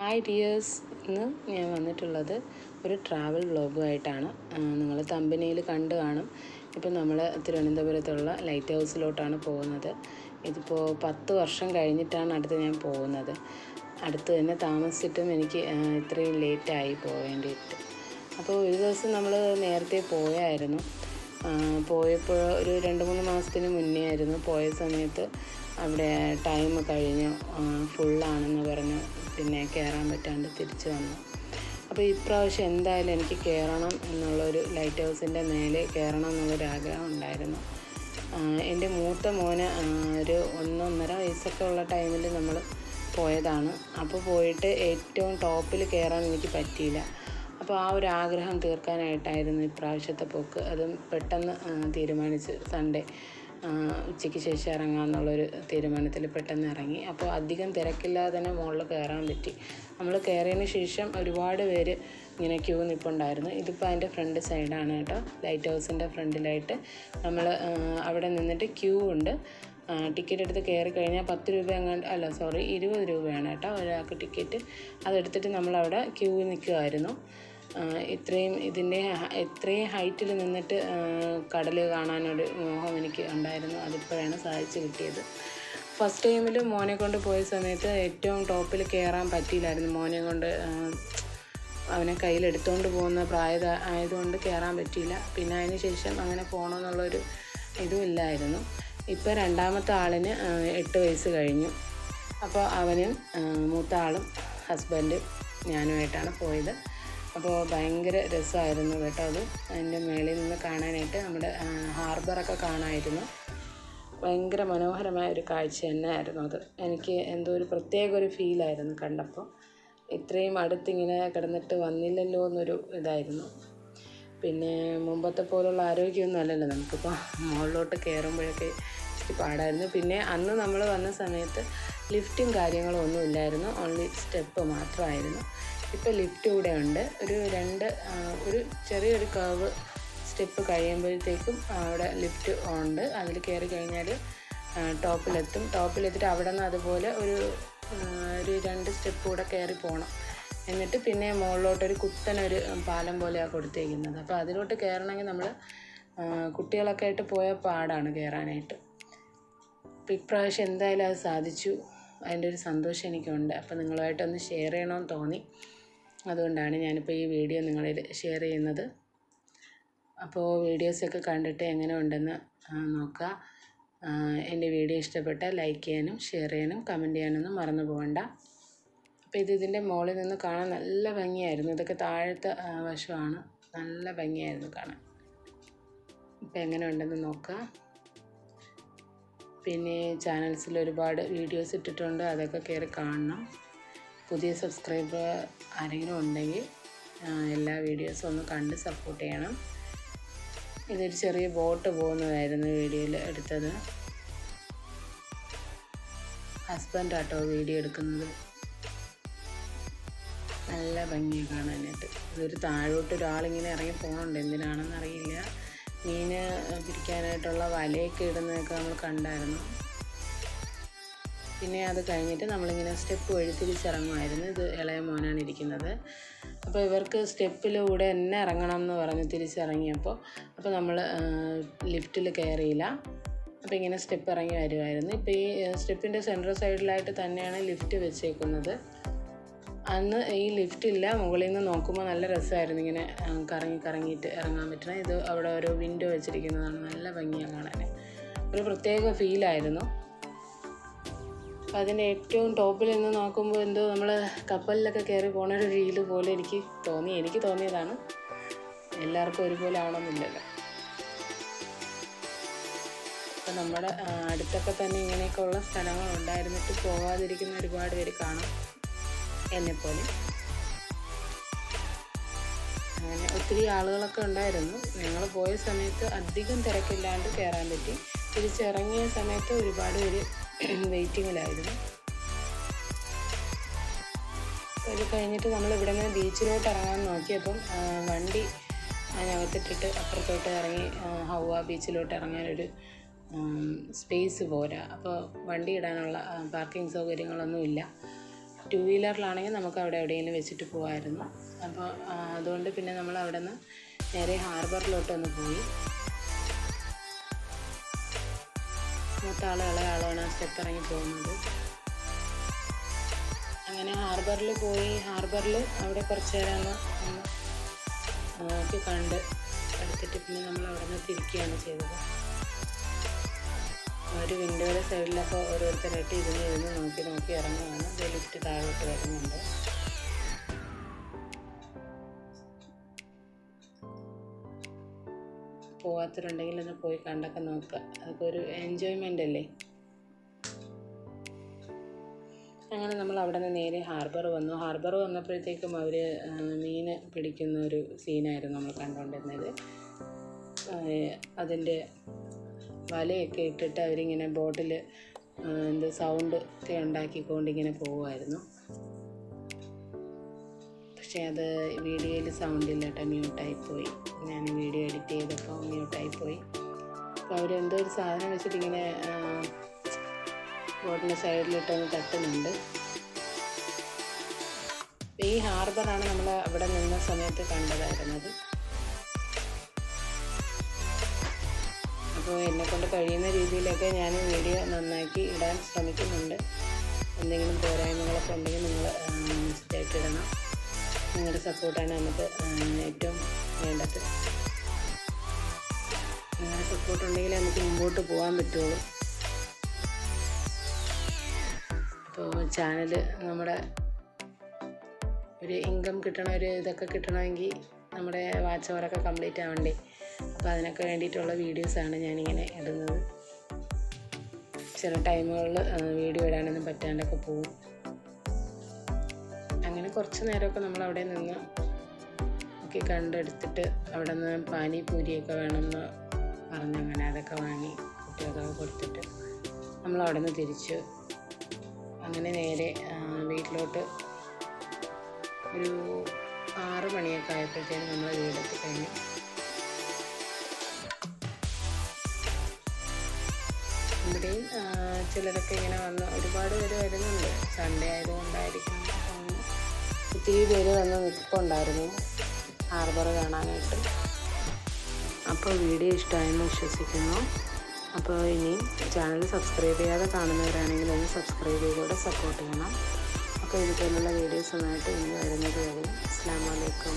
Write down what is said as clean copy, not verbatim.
Hi dears, ഇന്ന് ഞാൻ വന്നിട്ടുള്ളത് ഒരു ട്രാവൽ വ്ളോഗുമായിട്ടാണ്. നിങ്ങൾ തമ്പനിയിൽ കണ്ടു കാണും. ഇപ്പം നമ്മൾ തിരുവനന്തപുരത്തുള്ള ലൈറ്റ് ഹൗസിലോട്ടാണ് പോകുന്നത്. ഇതിപ്പോൾ 10 വർഷം കഴിഞ്ഞിട്ടാണ് അടുത്ത് ഞാൻ പോകുന്നത്. അടുത്ത് തന്നെ താമസിച്ചിട്ടും എനിക്ക് ഇത്രയും ലേറ്റായി പോവേണ്ടിയിട്ട്. അപ്പോൾ ഒരു ദിവസം നമ്മൾ നേരത്തെ പോയായിരുന്നു. പോയപ്പോൾ ഒരു 2-3 മാസത്തിന് മുന്നേ ആയിരുന്നു. പോയ സമയത്ത് അവിടെ ടൈം കഴിഞ്ഞു, ഫുള്ളാണെന്ന് പറഞ്ഞു. പിന്നെ കയറാൻ പറ്റാണ്ട് തിരിച്ചു വന്നു. അപ്പോൾ ഇപ്രാവശ്യം എന്തായാലും എനിക്ക് കയറണം എന്നുള്ളൊരു ലൈറ്റ് ഹൗസിൻ്റെ മേലെ കയറണം എന്നുള്ളൊരാഗ്രഹം ഉണ്ടായിരുന്നു. എൻ്റെ മൂത്ത മോന് ഒരു 1-1.5 വയസ്സൊക്കെ ഉള്ള ടൈമിൽ നമ്മൾ പോയതാണ്. അപ്പോൾ പോയിട്ട് ഏറ്റവും ടോപ്പിൽ കയറാൻ എനിക്ക് പറ്റിയില്ല. അപ്പോൾ ആ ഒരു ആഗ്രഹം തീർക്കാനായിട്ടായിരുന്നു ഇപ്രാവശ്യത്തെ പോക്ക്. അതും പെട്ടെന്ന് തീരുമാനിച്ച് സൺഡേ ഉച്ചയ്ക്ക് ശേഷം ഇറങ്ങാമെന്നുള്ളൊരു തീരുമാനത്തിൽ പെട്ടെന്ന് ഇറങ്ങി. അപ്പോൾ അധികം തിരക്കില്ലാതെ തന്നെ മുകളിൽ കയറാൻ പറ്റി. നമ്മൾ കയറിയതിന് ശേഷം ഒരുപാട് പേര് ഇങ്ങനെ ക്യൂ നിൽപ്പുണ്ടായിരുന്നു. ഇതിപ്പോൾ അതിൻ്റെ ഫ്രണ്ട് സൈഡാണ് കേട്ടോ, ലൈറ്റ് ഹൗസിൻ്റെ ഫ്രണ്ടിലായിട്ട് നമ്മൾ അവിടെ നിന്നിട്ട് ക്യൂ ഉണ്ട്. ടിക്കറ്റ് എടുത്ത് കയറി കഴിഞ്ഞാൽ 10 രൂപ എങ്ങാണ്ട്, 20 രൂപയാണ് കേട്ടോ ഒരാൾക്ക് ടിക്കറ്റ്. അതെടുത്തിട്ട് നമ്മളവിടെ ക്യൂ നിൽക്കുമായിരുന്നു. ഇത്രയും ഹൈറ്റിൽ നിന്നിട്ട് കടൽ കാണാനൊരു മോഹം എനിക്ക് ഉണ്ടായിരുന്നു. അതിപ്പോഴാണ് സാധിച്ചു കിട്ടിയത്. ഫസ്റ്റ് ടൈമിൽ മോനെ കൊണ്ട് പോയ സമയത്ത് ഏറ്റവും ടോപ്പിൽ കയറാൻ പറ്റിയില്ലായിരുന്നു. മോനെ കൊണ്ട് അവനെ കയ്യിലെടുത്തുകൊണ്ട് പോകുന്ന ആയതുകൊണ്ട് കയറാൻ പറ്റിയില്ല. പിന്നെ അതിന് ശേഷം അങ്ങനെ പോകണമെന്നുള്ളൊരു ഇതും ഇല്ലായിരുന്നു. ഇപ്പോൾ രണ്ടാമത്തെ ആളിന് 8 വയസ്സ് കഴിഞ്ഞു. അപ്പോൾ അവനും മൂത്ത ആളും ഹസ്ബൻഡും ഞാനുമായിട്ടാണ് പോയത്. അപ്പോൾ ഭയങ്കര രസമായിരുന്നു കേട്ടോ. അതിൻ്റെ മേളിൽ നിന്ന് കാണാനായിട്ട് നമ്മുടെ ഹാർബറൊക്കെ കാണാമായിരുന്നു. ഭയങ്കര മനോഹരമായ ഒരു കാഴ്ച തന്നെയായിരുന്നു അത്. എനിക്ക് എന്തോ ഒരു പ്രത്യേക ഒരു ഫീലായിരുന്നു കണ്ടപ്പോൾ. ഇത്രയും അടുത്തിങ്ങനെ കിടന്നിട്ട് വന്നില്ലല്ലോ എന്നൊരു ഇതായിരുന്നു. പിന്നെ മുമ്പത്തെ പോലുള്ള ആരോഗ്യമൊന്നും അല്ലല്ലോ നമുക്കിപ്പോൾ. മുകളിലോട്ട് കയറുമ്പോഴൊക്കെ ഇച്ചിരി പാടായിരുന്നു. പിന്നെ അന്ന് നമ്മൾ വന്ന സമയത്ത് ലിഫ്റ്റും കാര്യങ്ങളും ഒന്നും ഇല്ലായിരുന്നു, ഓൺലി സ്റ്റെപ്പ് മാത്രമായിരുന്നു. ഇപ്പോൾ ലിഫ്റ്റ് കൂടെ ഉണ്ട്. ഒരു ചെറിയൊരു കർവ് സ്റ്റെപ്പ് കഴിയുമ്പോഴത്തേക്കും അവിടെ ലിഫ്റ്റ് ഉണ്ട്. അതിൽ കയറി കഴിഞ്ഞാൽ ടോപ്പിലെത്തിയിട്ട് അവിടെ നിന്ന് അതുപോലെ ഒരു 2 സ്റ്റെപ്പ് കൂടെ കയറി പോകണം. എന്നിട്ട് പിന്നെ മുകളിലോട്ടൊരു കുത്തനൊരു പാലം പോലെയാണ് കൊടുത്തേക്കുന്നത്. അപ്പോൾ അതിലോട്ട് കയറണമെങ്കിൽ നമ്മൾ കുട്ടികളൊക്കെ ആയിട്ട് പോയ പാടാണ് കയറാനായിട്ട്. അപ്പോൾ ഇപ്രാവശ്യം എന്തായാലും അത് സാധിച്ചു. അതിൻ്റെ ഒരു സന്തോഷം എനിക്കുണ്ട്. അപ്പോൾ നിങ്ങളുമായിട്ടൊന്ന് ഷെയർ ചെയ്യണമെന്ന് തോന്നി. അതുകൊണ്ടാണ് ഞാനിപ്പോൾ ഈ വീഡിയോ നിങ്ങളിൽ ഷെയർ ചെയ്യുന്നത്. അപ്പോൾ വീഡിയോസൊക്കെ കണ്ടിട്ട് എങ്ങനെ ഉണ്ടെന്ന് നോക്കുക. എൻ്റെ വീഡിയോ ഇഷ്ടപ്പെട്ടാൽ ലൈക്ക് ചെയ്യാനും ഷെയർ ചെയ്യാനും കമൻറ്റ് ചെയ്യാനൊന്നും മറന്നു പോകണ്ട. അപ്പോൾ ഇതിൻ്റെ മുകളിൽ നിന്ന് കാണാൻ നല്ല ഭംഗിയായിരുന്നു. ഇതൊക്കെ താഴത്തെ വശമാണ്. നല്ല ഭംഗിയായിരുന്നു കാണാൻ. ഇപ്പോൾ എങ്ങനെ ഉണ്ടെന്ന് നോക്കുക. പിന്നെ ചാനൽസിൽ ഒരുപാട് വീഡിയോസ് ഇട്ടിട്ടുണ്ട്, അതൊക്കെ കയറി കാണണം. പുതിയ സബ്സ്ക്രൈബർ ആരെങ്കിലും ഉണ്ടെങ്കിൽ എല്ലാ വീഡിയോസും ഒന്ന് കണ്ട് സപ്പോർട്ട് ചെയ്യണം. ഇതൊരു ചെറിയ ബോട്ട് പോകുന്നതായിരുന്നു വീഡിയോയിൽ എടുത്തത്. ഹസ്ബൻഡാട്ടോ വീഡിയോ എടുക്കുന്നത്. നല്ല ഭംഗി കാണാനായിട്ട്. ഇതൊരു താഴോട്ട് ഒരാളിങ്ങനെ ഇറങ്ങി പോകുന്നുണ്ട്, എന്തിനാണെന്ന് അറിയില്ല. മീൻ പിടിക്കാനായിട്ടുള്ള വലയൊക്കെ ഇടുന്നതൊക്കെ നമ്മൾ കണ്ടായിരുന്നു. പിന്നെ അത് കഴിഞ്ഞിട്ട് നമ്മളിങ്ങനെ സ്റ്റെപ്പ് വഴി തിരിച്ചിറങ്ങുമായിരുന്നു. ഇത് ഇളയ മോനാണ് ഇരിക്കുന്നത്. അപ്പോൾ ഇവർക്ക് സ്റ്റെപ്പിലൂടെ തന്നെ ഇറങ്ങണം എന്ന് പറഞ്ഞ് തിരിച്ചിറങ്ങിയപ്പോൾ നമ്മൾ ലിഫ്റ്റിൽ കയറിയില്ല. അപ്പോൾ ഇങ്ങനെ സ്റ്റെപ്പ് ഇറങ്ങി വരുമായിരുന്നു. ഇപ്പോൾ ഈ സ്റ്റെപ്പിൻ്റെ സെൻട്രൽ സൈഡിലായിട്ട് തന്നെയാണ് ലിഫ്റ്റ് വെച്ചേക്കുന്നത്. അന്ന് ഈ ലിഫ്റ്റില്ല. മുകളിൽ നിന്ന് നോക്കുമ്പോൾ നല്ല രസമായിരുന്നു, ഇങ്ങനെ കറങ്ങിയിട്ട് ഇറങ്ങാൻ പറ്റണം. ഇത് അവിടെ ഒരു വിൻഡോ വെച്ചിരിക്കുന്നതാണ്. നല്ല ഭംഗിയാണ് കാണാൻ. ഒരു പ്രത്യേക ഫീലായിരുന്നു. അപ്പം അതിൻ്റെ ഏറ്റവും ടോപ്പിൽ നിന്ന് നോക്കുമ്പോൾ എന്തോ നമ്മൾ കപ്പലിലൊക്കെ കയറി പോകുന്ന ഒരു ഫീല് പോലെ എനിക്ക് തോന്നിയതാണ്. എല്ലാവർക്കും ഒരുപോലെ ആവണമെന്നില്ലല്ലോ. അപ്പം നമ്മുടെ അടുത്തൊക്കെ തന്നെ ഇങ്ങനെയൊക്കെ ഉള്ള സ്ഥലങ്ങൾ ഉണ്ടായിരുന്നിട്ട് പോകാതിരിക്കുന്ന ഒരുപാട് പേര് കാണും, എന്നെപ്പോലെ. അങ്ങനെ ഒത്തിരി ആളുകളൊക്കെ ഉണ്ടായിരുന്നു. ഞങ്ങൾ പോയ സമയത്ത് അധികം തിരക്കില്ലാണ്ട് കയറാൻ പറ്റി. തിരിച്ചിറങ്ങിയ സമയത്ത് ഒരുപാട് പേര് വെയിറ്റിങ്ങിലായിരുന്നു. അത് കഴിഞ്ഞിട്ട് നമ്മൾ ഇവിടെ നിന്ന് ബീച്ചിലോട്ട് ഇറങ്ങാൻ നോക്കിയപ്പം വണ്ടി അതിനകത്തിട്ടിട്ട് അപ്പുറത്തോട്ട് ഇറങ്ങി ഹൗവ ബീച്ചിലോട്ട് ഇറങ്ങാനൊരു സ്പേസ് പോരാ. അപ്പോൾ വണ്ടി ഇടാനുള്ള പാർക്കിംഗ് സൗകര്യങ്ങളൊന്നുമില്ല. 2 വീലറിലാണെങ്കിൽ നമുക്ക് അവിടെ എവിടെയെങ്കിലും വെച്ചിട്ട് പോകാമായിരുന്നു. അപ്പോൾ അതുകൊണ്ട് പിന്നെ നമ്മൾ അവിടെ നിന്ന് നേരെ ഹാർബറിലോട്ടൊന്ന് പോയി. മൂത്താളും ഇളയാളുമാണ് ആ സ്റ്റെപ്പ് ഇറങ്ങി പോകുന്നത്. അങ്ങനെ ഹാർബറിൽ പോയി. ഹാർബറിൽ അവിടെ കുറച്ച് നേരം നോക്കി കണ്ട് എടുത്തിട്ട് പിന്നെ നമ്മൾ അവിടെ നിന്ന് തിരിക്കുകയാണ് ചെയ്തത്. ഒരു വിൻഡോയുടെ സൈഡിലൊക്കെ ഓരോരുത്തരായിട്ട് ഇരുന്ന് നോക്കി ഇറങ്ങുകയാണ്. ലിഫ്റ്റ് താഴോട്ട് വരുന്നുണ്ട്. പോകാത്തവരുണ്ടെങ്കിൽ ഒന്ന് പോയി കണ്ടൊക്കെ നോക്കുക. അതൊക്കെ ഒരു എൻജോയ്മെൻ്റ് അല്ലേ. അങ്ങനെ നമ്മൾ അവിടെ നിന്ന് നേരെ ഹാർബർ വന്നു. ഹാർബർ വന്നപ്പോഴത്തേക്കും അവർ മീൻ പിടിക്കുന്ന ഒരു സീനായിരുന്നു നമ്മൾ കണ്ടുകൊണ്ടിരുന്നത്. അതിൻ്റെ വലയൊക്കെ ഇട്ടിട്ട് അവരിങ്ങനെ ബോട്ടിൽ സൗണ്ട് ഒക്കെ ഉണ്ടാക്കിക്കൊണ്ടിങ്ങനെ പോകുമായിരുന്നു. പക്ഷേ അത് വീഡിയോയിൽ സൗണ്ടില്ല കേട്ടോ, മ്യൂട്ടായിപ്പോയി. ഞാൻ വീഡിയോ എഡിറ്റ് ചെയ്തപ്പോൾ മ്യൂട്ടായിപ്പോയി. അപ്പോൾ അവരെന്തോ ഒരു സാധനം വെച്ചിട്ടിങ്ങനെ ബോട്ടിൻ്റെ സൈഡിലിട്ടൊന്ന് തട്ടുന്നുണ്ട്. ഈ ഹാർബറാണ് നമ്മൾ അവിടെ നിന്ന സമയത്ത് കണ്ടതായിരുന്നത്. അപ്പോൾ എന്നെക്കൊണ്ട് കഴിയുന്ന രീതിയിലൊക്കെ ഞാൻ വീഡിയോ നന്നാക്കി ഇടാൻ ശ്രമിക്കുന്നുണ്ട്. എന്തെങ്കിലും പോരായ്മകളൊക്കെ ഉണ്ടെങ്കിൽ നിങ്ങൾ മെസ്സേജായിട്ട് ഇടണം. നിങ്ങളുടെ സപ്പോർട്ടാണ് നമുക്ക് ഏറ്റവും വേണ്ടത്. നിങ്ങളുടെ സപ്പോർട്ട് ഉണ്ടെങ്കിൽ നമുക്ക് മുമ്പോട്ട് പോകാൻ പറ്റുള്ളൂ. അപ്പോൾ ചാനൽ നമ്മുടെ ഒരു ഇൻകം കിട്ടണം, ഒരു ഇതൊക്കെ കിട്ടണമെങ്കിൽ നമ്മുടെ വാച്ച് അവറൊക്കെ കംപ്ലീറ്റ് ആവണ്ടേ. അപ്പോൾ അതിനൊക്കെ വേണ്ടിയിട്ടുള്ള വീഡിയോസാണ് ഞാനിങ്ങനെ ഇടുന്നത്. ചില ടൈമുകളിൽ വീഡിയോ ഇടാനൊന്നും പറ്റാണ്ടൊക്കെ പോകും. അങ്ങനെ കുറച്ച് നേരമൊക്കെ നമ്മൾ അവിടെ നിന്ന് ഒക്കെ കണ്ടെടുത്തിട്ട് അവിടെ നിന്ന് പാനിപൂരിയൊക്കെ വേണമെന്ന് പറഞ്ഞങ്ങനെ അതൊക്കെ വാങ്ങി കുട്ടികൾക്കൊക്കെ കൊടുത്തിട്ട് നമ്മൾ അവിടെ നിന്ന് തിരിച്ചു. അങ്ങനെ നേരെ വീട്ടിലോട്ട് ഒരു 6 മണിയൊക്കെ ആയപ്പോഴത്തേനും നമ്മൾ വീടെത്തി കഴിഞ്ഞു. ഇവിടെയും ചിലരൊക്കെ ഇങ്ങനെ വന്ന് ഒരുപാട് പേര് വരുന്നുണ്ട്. സൺഡേ ആയതുകൊണ്ടായിരിക്കും ഒത്തിരി പേര് വന്ന് നിൽപ്പുണ്ടായിരുന്നു ഹാർബർ കാണാനായിട്ട്. അപ്പോൾ വീഡിയോ ഇഷ്ടമായെന്ന് വിശ്വസിക്കുന്നു. അപ്പോൾ ഇനിയും ചാനൽ സബ്സ്ക്രൈബ് ചെയ്യാതെ കാണുന്നവരാണെങ്കിൽ ഒന്ന് സബ്സ്ക്രൈബ് ചെയ്തുകൂടെ സപ്പോർട്ട് ചെയ്യണം. അപ്പോൾ ഇതുപോലുള്ള വീഡിയോസുമായിട്ട് ഇനി വരുന്നത് വരെ അസ്സലാമു അലൈക്കും.